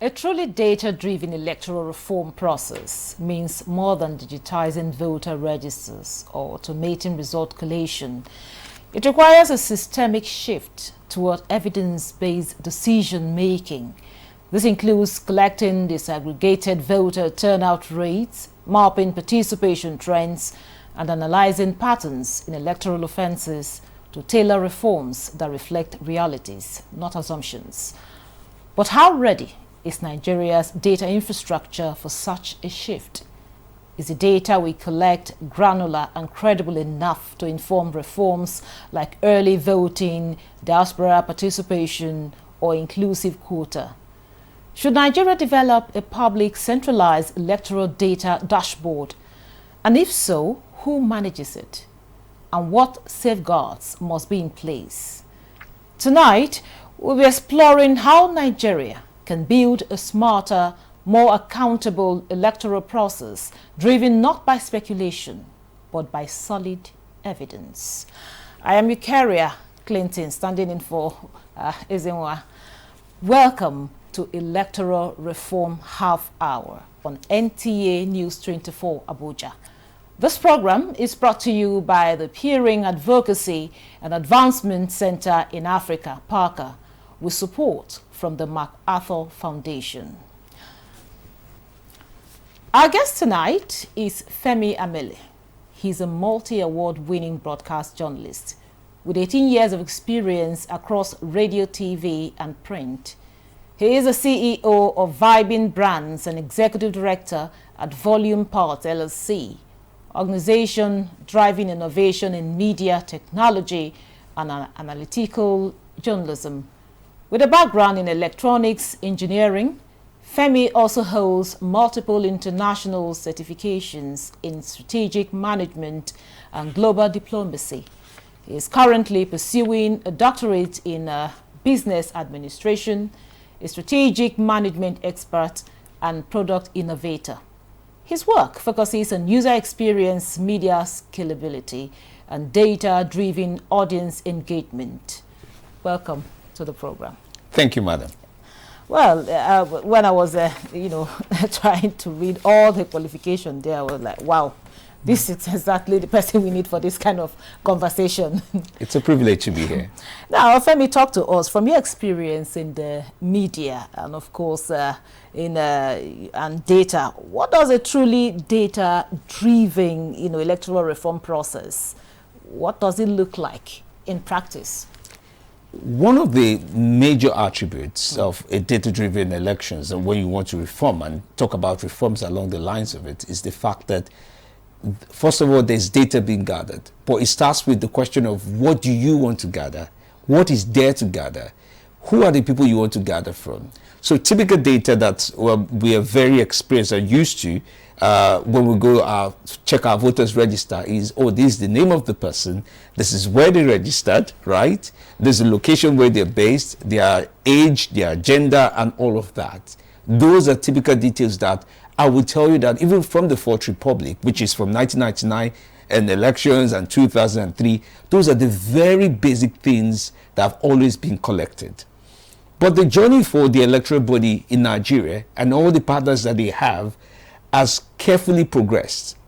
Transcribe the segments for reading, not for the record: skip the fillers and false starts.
A truly data-driven electoral reform process means more than digitizing voter registers or automating result collation. It requires a systemic shift toward evidence-based decision-making. This includes collecting disaggregated voter turnout rates, mapping participation trends, and analyzing patterns in electoral offenses to tailor reforms that reflect realities, not assumptions. But how ready is Nigeria's data infrastructure for such a shift? Is the data we collect granular and credible enough to inform reforms like early voting, diaspora participation, or inclusive quota? Should Nigeria develop a public centralized electoral data dashboard? And if so, who manages it? And what safeguards must be in place? Tonight, we'll be exploring how Nigeria can build a smarter, more accountable electoral process driven not by speculation, but by solid evidence. I am Eucharia Clinton, standing in for Ezenwa. Welcome to Electoral Reform Half Hour on NTA News 24 Abuja. This program is brought to you by the Peering Advocacy and Advancement Center in Africa, PARCA, with support from the MacArthur Foundation. Our guest tonight is Femi Amele. He's a multi-award winning broadcast journalist with 18 years of experience across radio, TV, and print. He is the CEO of Vibing Brands and Executive Director at Volume Parts LLC, organization driving innovation in media technology and analytical journalism. With a background in electronics engineering, Femi also holds multiple international certifications in strategic management and global diplomacy. He is currently pursuing a doctorate in business administration, a strategic management expert, and product innovator. His work focuses on user experience, media scalability, and data-driven audience engagement. Welcome to the program. Thank you, madam. Well, when I was, trying to read all the qualifications there, I was like, wow, this is exactly the person we need for this kind of conversation. It's a privilege to be here. Now, Femi, talk to us from your experience in the media and, of course, in and data. What does a truly data-driven, electoral reform process? What does it look like in practice? One of the major attributes of a data-driven elections, and when you want to reform and talk about reforms along the lines of it, is the fact that, first of all, there's data being gathered. But it starts with the question of what do you want to gather? What is there to gather? Who are the people you want to gather from? So typical data that we are very experienced and used to when we go check our voters register is, oh, this is the name of the person, this is where they registered, right? There's a location where they're based, their age, their gender, and all of that. Those are typical details that I will tell you that even from the Fourth Republic, which is from 1999 and elections and 2003, those are the very basic things that have always been collected. But the journey for the electoral body in Nigeria and all the partners that they have has carefully progressed.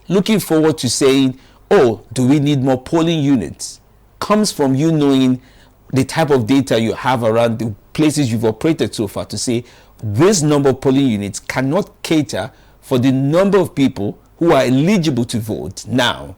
Looking forward to saying, oh, do we need more polling units? Comes from you knowing the type of data you have around the places you've operated so far to say, this number of polling units cannot cater for the number of people who are eligible to vote now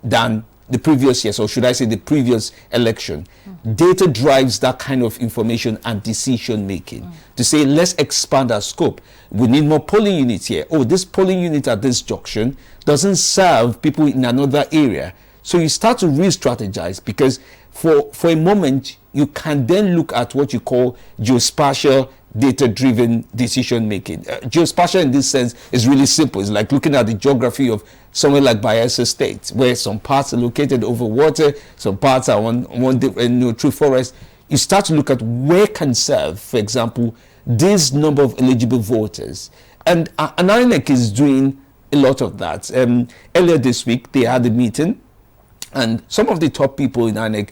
than the previous years, or should I say the previous election. Data drives that kind of information and decision making to say, let's expand our scope. We need more polling units here. Oh, this polling unit at this junction doesn't serve people in another area. So you start to re-strategize, because for a moment, you can then look at what you call geospatial data-driven decision making. Geospatial in this sense is really simple. It's like looking at the geography of somewhere like Bayelsa State, where some parts are located over water, some parts are through forest. You start to look at where can serve, for example, this number of eligible voters. And INEC is doing a lot of that. Earlier this week, they had a meeting And some of the top people in INEC,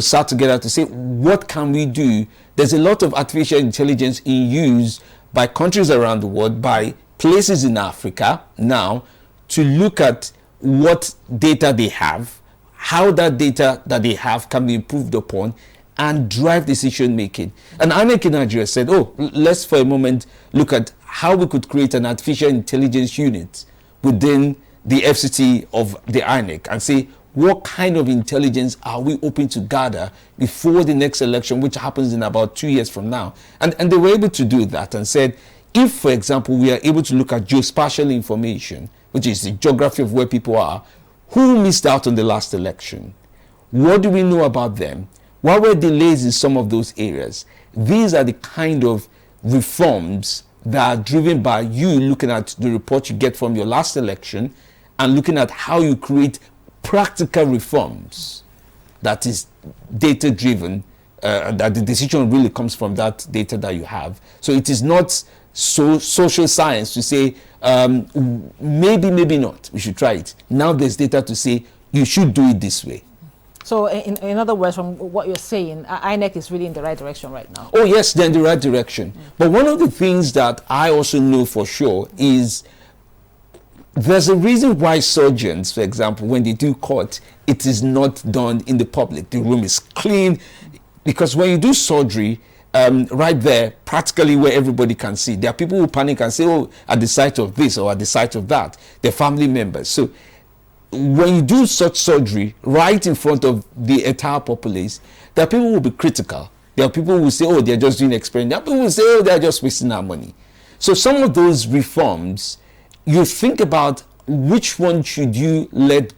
sat together to say, what can we do? There's a lot of artificial intelligence in use by countries around the world, by places in Africa now, to look at what data they have, how that data that they have can be improved upon, and drive decision making. And INEC in Nigeria said, let's for a moment look at how we could create an artificial intelligence unit within the FCT of the INEC and say, what kind of intelligence are we hoping to gather before the next election, which happens in about 2 years from now? And they were able to do that and said, if, for example, we are able to look at geospatial information, which is the geography of where people are, who missed out on the last election? What do we know about them? What were delays in some of those areas? These are the kind of reforms that are driven by you looking at the report you get from your last election and looking at how you create practical reforms that is data driven, that the decision really comes from that data that you have. So it is not social science to say maybe not, we should try it. Now there's data to say you should do it this way. So in other words, from what you're saying, INEC is really in the right direction right now. Oh yes, they're in the right direction. But one of the things that I also know for sure is there's a reason why surgeons, for example, when they do cut, it is not done in the public. The room is clean, because when you do surgery, right there, practically where everybody can see, there are people who panic and say, at the site of this or at the site of that, they're family members. So when you do such surgery right in front of the entire populace, there are people who will be critical. There are people who will say, they're just doing experiment. There are people who will say, they're just wasting our money. So some of those reforms, you think about which one should you let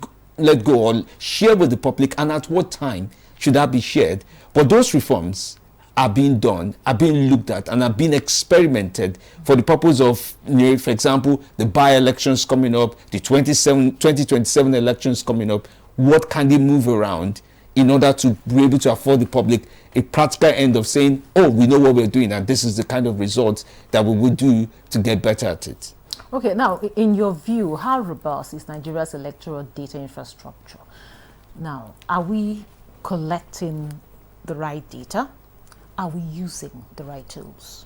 go or share with the public, and at what time should that be shared. But those reforms are being done, are being looked at, and are being experimented for the purpose of, for example, the by-elections coming up, the 2027 elections coming up. What can they move around in order to be able to afford the public a practical end of saying, we know what we're doing, and this is the kind of results that we would do to get better at it. Okay, now, in your view, how robust is Nigeria's electoral data infrastructure? Now, are we collecting the right data? Are we using the right tools?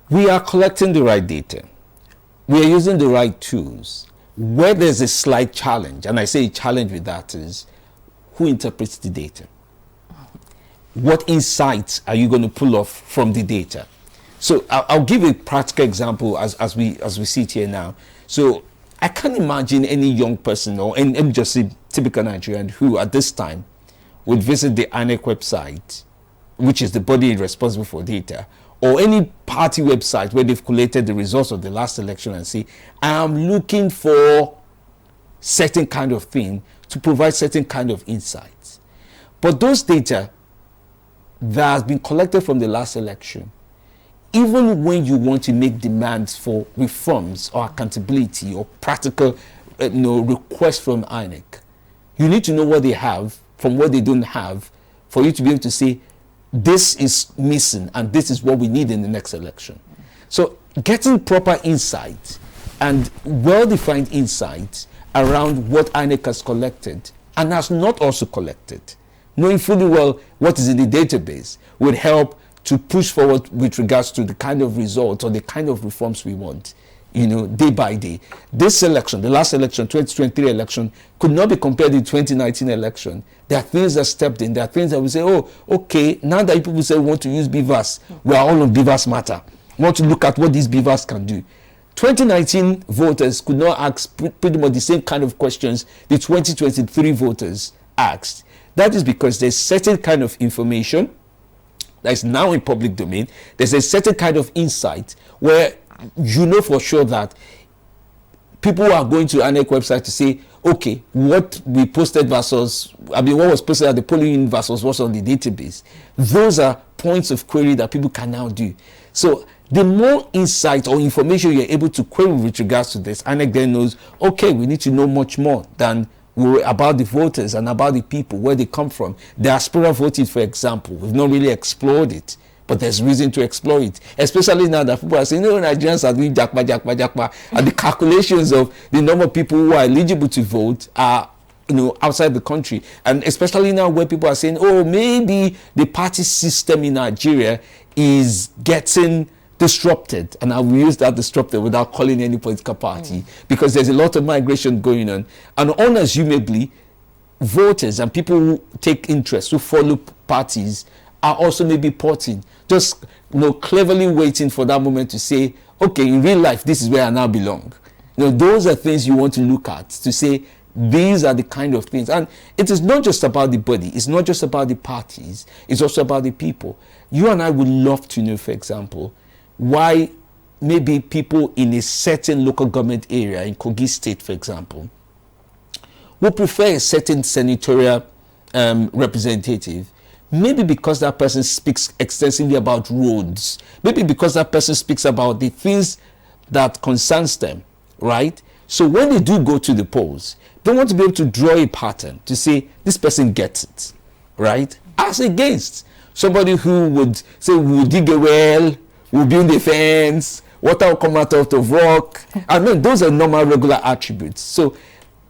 We are collecting the right data. We are using the right tools. Where there's a slight challenge, and I say a challenge with that, is who interprets the data? What insights are you going to pull off from the data? So I'll give a practical example as we sit here now. So I can't imagine any young person, or any just a typical Nigerian, who at this time would visit the INEC website, which is the body responsible for data, or any party website where they've collated the results of the last election and say, I'm looking for certain kind of thing to provide certain kind of insights. But those data that has been collected from the last election, even when you want to make demands for reforms or accountability or practical requests from INEC, you need to know what they have from what they don't have for you to be able to say, this is missing and this is what we need in the next election. So getting proper insight and well-defined insights around what INEC has collected and has not also collected, knowing fully well what is in the database, would help to push forward with regards to the kind of results or the kind of reforms we want, day by day. This election, the last election, 2023 election, could not be compared to the 2019 election. There are things that stepped in. There are things that we say, okay, now that people say we want to use BVAS, we are all on BVAS matter. We want to look at what these BVAS can do. 2019 voters could not ask pretty much the same kind of questions the 2023 voters asked. That is because there's certain kind of information that is now in public domain. There's a certain kind of insight where you know for sure that people are going to INEC website to say, okay, what we posted versus, what was posted at the polling unit versus what's on the database. Those are points of query that people can now do. So the more insight or information you're able to query with regards to this, INEC then knows, okay, we need to know much more than about the voters and about the people, where they come from. Diaspora voting, for example, we've not really explored it, but there's reason to explore it, especially now that people are saying, Nigerians are doing jakpa, and the calculations of the number of people who are eligible to vote are outside the country, and especially now where people are saying, oh, maybe the party system in Nigeria is getting disrupted, and I will use that disrupted without calling any political party, because there's a lot of migration going on, and unassumably voters and people who take interest, who follow parties, are also maybe porting, just cleverly waiting for that moment to say, okay, in real life this is where I now belong. Those are things you want to look at to say these are the kind of things. And it is not just about the body, it's not just about the parties, it's also about the people. You and I would love to know, for example, why maybe people in a certain local government area, in Kogi State, for example, would prefer a certain senatorial representative. Maybe because that person speaks extensively about roads. Maybe because that person speaks about the things that concerns them, right? So when they do go to the polls, they want to be able to draw a pattern to say, this person gets it, right? As against somebody who would say, we'll dig a well, we'll build a fence, water will come out of the rock. And then those are normal, regular attributes. So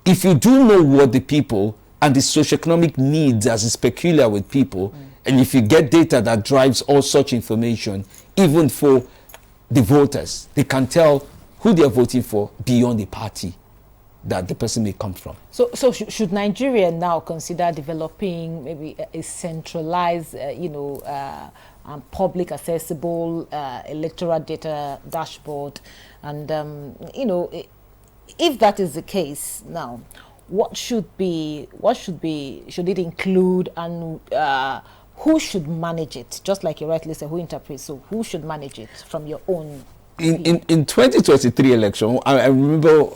if you do know what the people and the socioeconomic needs as is peculiar with people, and if you get data that drives all such information, even for the voters, they can tell who they are voting for beyond the party that the person may come from. So should Nigeria now consider developing maybe a centralized, public accessible electoral data dashboard? And, if that is the case now, should it include, and who should manage it? Just like you rightly said, who interprets, so who should manage it from your own? In 2023 election, I remember,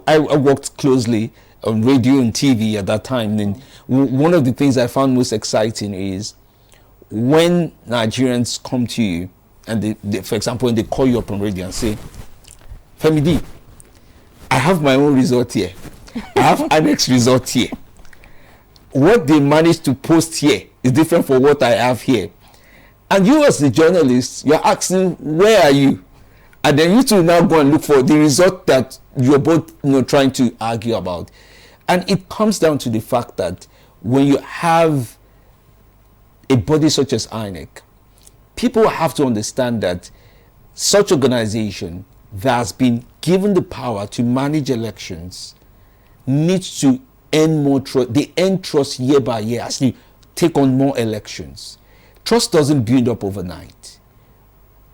I worked closely on radio and TV at that time, and one of the things I found most exciting is when Nigerians come to you and they, for example, when they call you up on radio and say, Femi D, I have my own result here. I have annex result here. What they managed to post here is different from what I have here. And you as the journalist, you're asking, where are you? And then you two now go and look for the result that you're both trying to argue about. And it comes down to the fact that when you have a body such as INEC, people have to understand that such organization that has been given the power to manage elections needs to earn more trust. They earn trust year by year as you take on more elections. Trust doesn't build up overnight.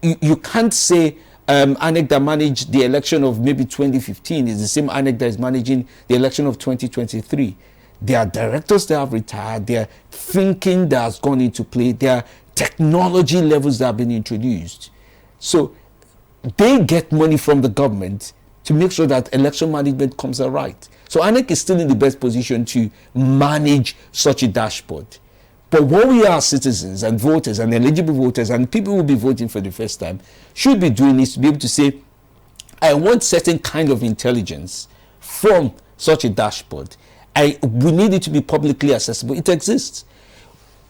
You can't say INEC that managed the election of maybe 2015 is the same INEC that is managing the election of 2023. There are directors that have retired. There are thinking that has gone into play. There are technology levels that have been introduced. So they get money from the government to make sure that election management comes out right. So INEC is still in the best position to manage such a dashboard. But what we are, citizens and voters and eligible voters and people who will be voting for the first time, should be doing is to be able to say, I want certain kind of intelligence from such a dashboard. We need it to be publicly accessible. It exists.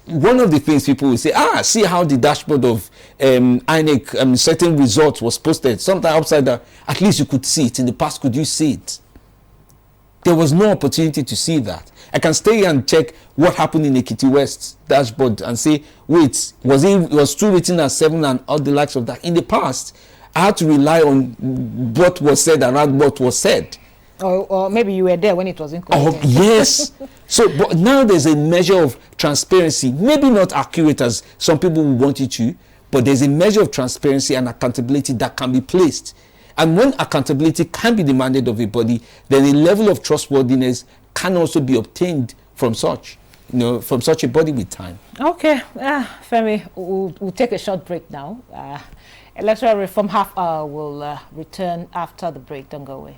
One of the things people will say, see how the dashboard of INEC, certain results was posted. Sometime outside that, at least you could see it. In the past, could you see it? There was no opportunity to see that. I can stay here and check what happened in Ekiti West dashboard and say, wait, was 2 written as 7 and all the likes of that. In the past, I had to rely on what was said around what was said. Or maybe you were there when it was in court. Oh, yes. So, but now there's a measure of transparency, maybe not accurate as some people would want it to, but there's a measure of transparency and accountability that can be placed. And when accountability can be demanded of a body, then a level of trustworthiness can also be obtained from such, from such a body with time. Okay, Femi, we'll take a short break now. Electoral Reform Half Hour will return after the break. Don't go away.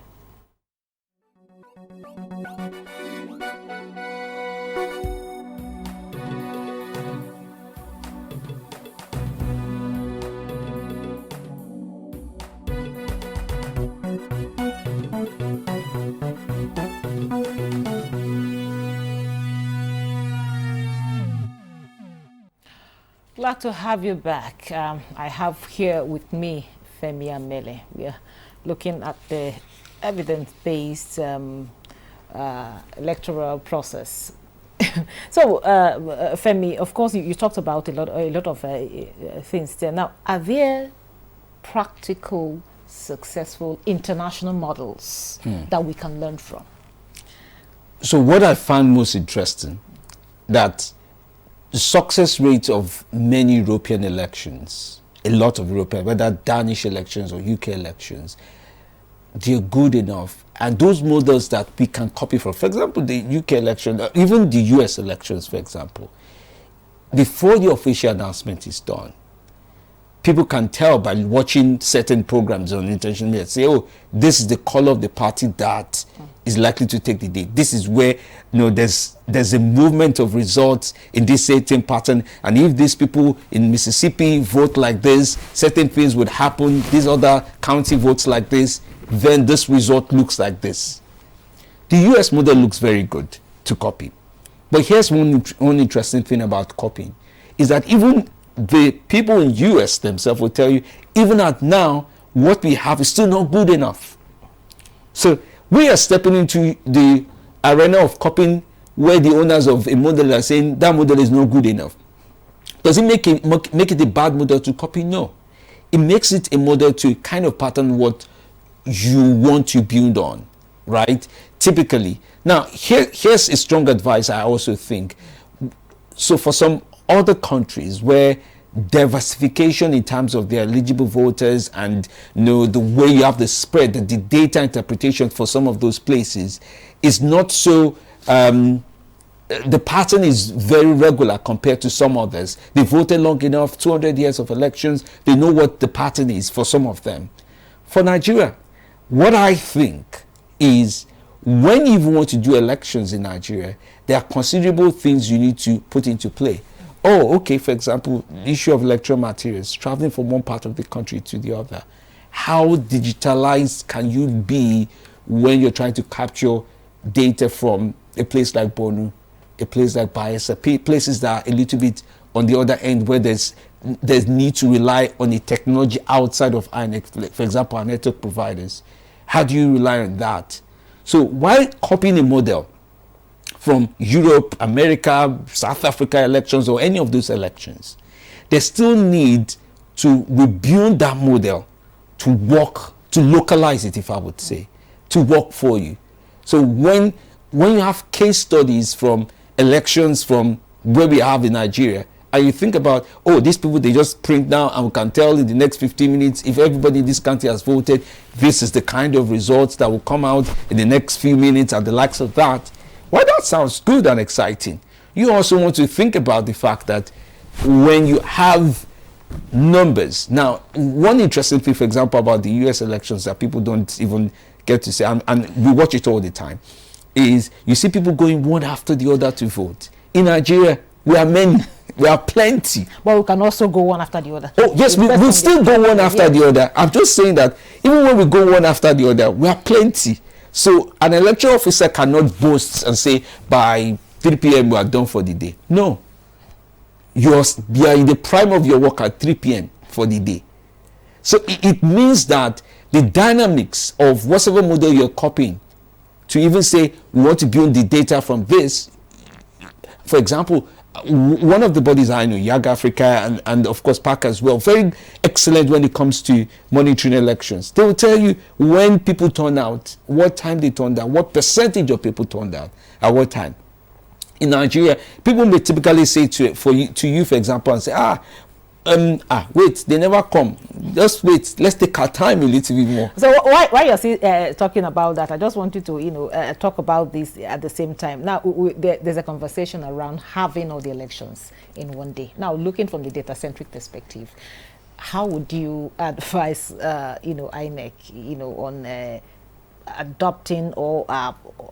Glad to have you back. I have here with me Femi Amele. We are looking at the evidence-based electoral process. So, Femi, of course, you talked about a lot of things there. Now, are there practical, successful international models that we can learn from? So what I found most interesting, that the success rate of many European elections, a lot of European, whether Danish elections or UK elections, they're good enough. And those models that we can copy from, for example, the UK election, even the US elections, for example, before the official announcement is done, people can tell by watching certain programs on international media, say, oh, this is the color of the party that is likely to take the day. This is where, there's a movement of results in this certain pattern. And if these people in Mississippi vote like this, certain things would happen. These other county votes like this, then this result looks like this. The US model looks very good to copy. But here's one interesting thing about copying, is that even the people in US themselves will tell you, even at now, what we have is still not good enough. So we are stepping into the arena of copying where the owners of a model are saying that model is not good enough. Does it make it a bad model to copy? No. It makes it a model to kind of pattern what you want to build on, right? Typically. Now, here's a strong advice I also think. So for some other countries where diversification in terms of their eligible voters and the way you have the spread, the data interpretation for some of those places is not so, the pattern is very regular compared to some others. They voted long enough, 200 years of elections, they know what the pattern is for some of them. For Nigeria, what I think is, when you want to do elections in Nigeria, there are considerable things you need to put into play. Oh, okay, for example, the issue of electoral materials, traveling from one part of the country to the other. How digitalized can you be when you're trying to capture data from a place like Borno, a place like Bayelsa, places that are a little bit on the other end where there's need to rely on a technology outside of INEC, for example, our network providers. How do you rely on that? So while copying a model from Europe, America, South Africa elections, or any of those elections, they still need to rebuild that model to work, to localize it, if I would say, to work for you. So when you have case studies from elections from where we have in Nigeria, and you think about, oh, these people, they just print now and we can tell in the next 15 minutes if everybody in this country has voted, this is the kind of results that will come out in the next few minutes and the likes of that. Well, that sounds good and exciting. You also want to think about the fact that when you have numbers. Now, one interesting thing, for example, about the US elections that people don't even get to say, and we watch it all the time, is you see people going one after the other to vote. In Nigeria, we are many. We are plenty. But we can also go one after the other. Oh, yes, we'll still go one after the other. I'm just saying that even when we go one after the other, we are plenty. So an electoral officer cannot boast and say, by 3 p.m. we are done for the day. No. You are in the prime of your work at 3 p.m. for the day. So it means that the dynamics of whatever model you're copying, to even say, we want to build the data from this, for example, one of the bodies I know, YAG Africa, and of course PAC as well, very excellent when it comes to monitoring elections. They will tell you when people turn out, what time they turned out, what percentage of people turned out, at what time. In Nigeria, people may typically say to you, for example, and say, wait, they never come. Just wait. Let's take our time a little bit more. So why you're talking about that, I just wanted to, talk about this at the same time. Now, there's a conversation around having all the elections in one day. Now, looking from the data-centric perspective, how would you advise, INEC, on adopting or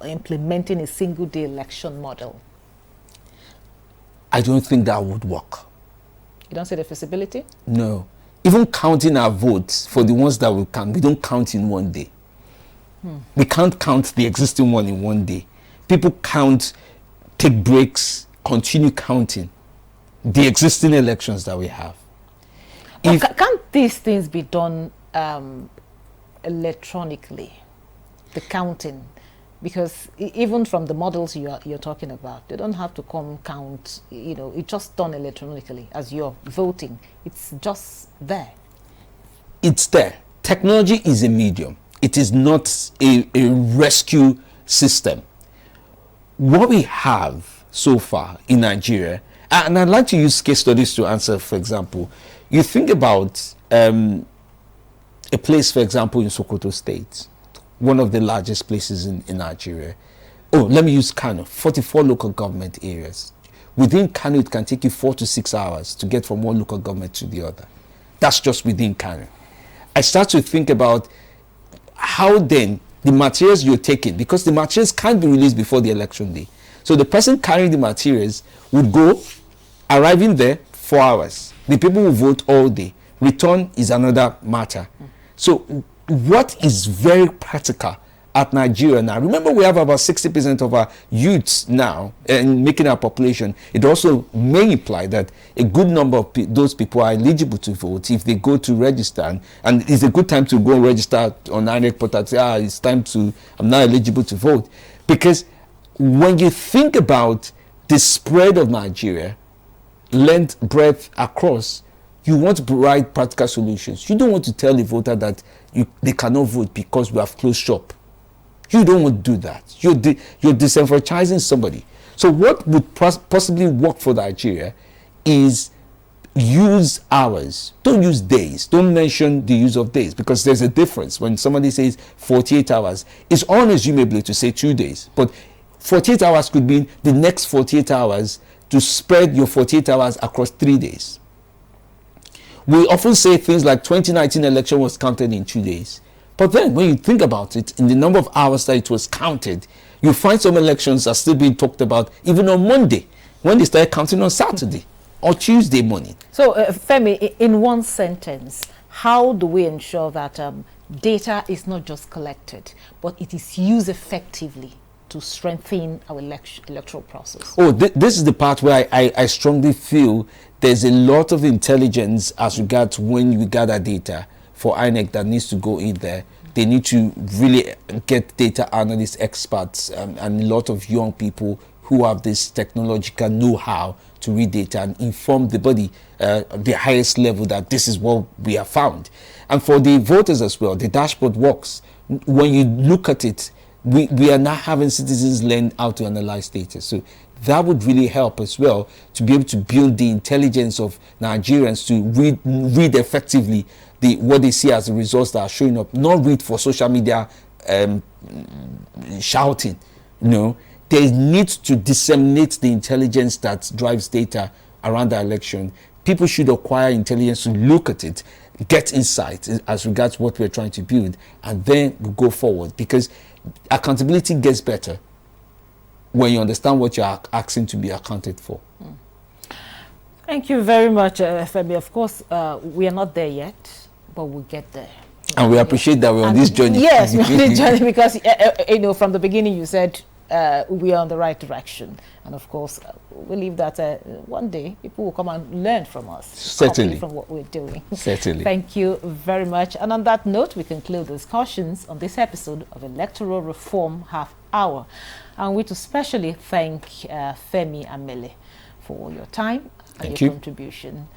implementing a single-day election model? I don't think that would work. You don't see the feasibility? No. Even counting our votes for the ones that we count, we don't count in one day. We can't count the existing one in one day. People count, take breaks, continue counting the existing elections that we have. Can't these things be done electronically? The counting, Because even from the models you're talking about, they don't have to come count, it's just done electronically as you're voting. It's just there. It's there. Technology is a medium. It is not a rescue system. What we have so far in Nigeria, and I'd like to use case studies to answer, for example, you think about a place, for example, in Sokoto State, one of the largest places in Nigeria. Oh, let me use Kano, 44 local government areas. Within Kano, it can take you 4 to 6 hours to get from one local government to the other. That's just within Kano. I start to think about how then the materials you're taking, because the materials can't be released before the election day. So the person carrying the materials would go, arriving there 4 hours. The people will vote all day. Return is another matter. So what is very practical at Nigeria now? Remember, we have about 60% of our youths now and making our population. It also may imply that a good number of those people are eligible to vote if they go to register. And it's a good time to go register on INEC portal. Say, it's time to, I'm now eligible to vote. Because when you think about the spread of Nigeria, length, breadth, across, you want to provide practical solutions. You don't want to tell the voter that they cannot vote because we have closed shop. You don't want to do that. You're disenfranchising somebody. So what would possibly work for Nigeria is use hours. Don't use days. Don't mention the use of days, because there's a difference. When somebody says 48 hours, it's unasumable to say 2 days. But 48 hours could mean the next 48 hours to spread your 48 hours across 3 days. We often say things like 2019 election was counted in 2 days. But then when you think about it, in the number of hours that it was counted, you find some elections are still being talked about even on Monday, when they start counting on Saturday or Tuesday morning. So, Femi, in one sentence, how do we ensure that data is not just collected, but it is used effectively to strengthen our electoral process? Oh, this is the part where I strongly feel there's a lot of intelligence as regards when we gather data for INEC that needs to go in there. They need to really get data analysts, experts, and a lot of young people who have this technological know-how to read data and inform the body, the highest level, that this is what we have found. And for the voters as well, the dashboard works. When you look at it, we are now having citizens learn how to analyze data. So that would really help as well to be able to build the intelligence of Nigerians to read effectively what they see as the results that are showing up, not read for social media shouting. They need to disseminate the intelligence that drives data around the election. People should acquire intelligence to look at it, get insight as regards what we're trying to build, and then go forward, because accountability gets better when you understand what you're asking to be accounted for. Thank you very much, Femi. Of course, we are not there yet, but we'll get there. And we appreciate that we're on this journey. Yes, we're on this journey, because from the beginning you said we are on the right direction. And of course, we believe that one day people will come and learn from us. Certainly. From what we're doing. Certainly. Thank you very much. And on that note, we conclude discussions on this episode of Electoral Reform Half Hour. And we to specially thank Femi Amele for your time and your contribution.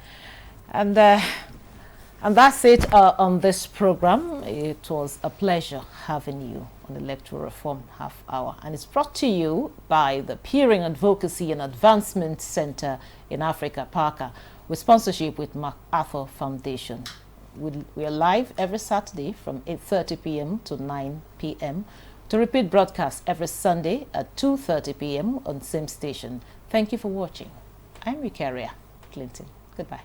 And that's it on this program. It was a pleasure having you on Electoral Reform Half Hour. And it's brought to you by the Peering Advocacy and Advancement Center in Africa, PACA, with sponsorship with MacArthur Foundation. We are live every Saturday from 8:30 p.m. to 9 p.m. to repeat broadcast every Sunday at 2:30 p.m. on same station. Thank you for watching. I'm Eucharia Clinton. Goodbye.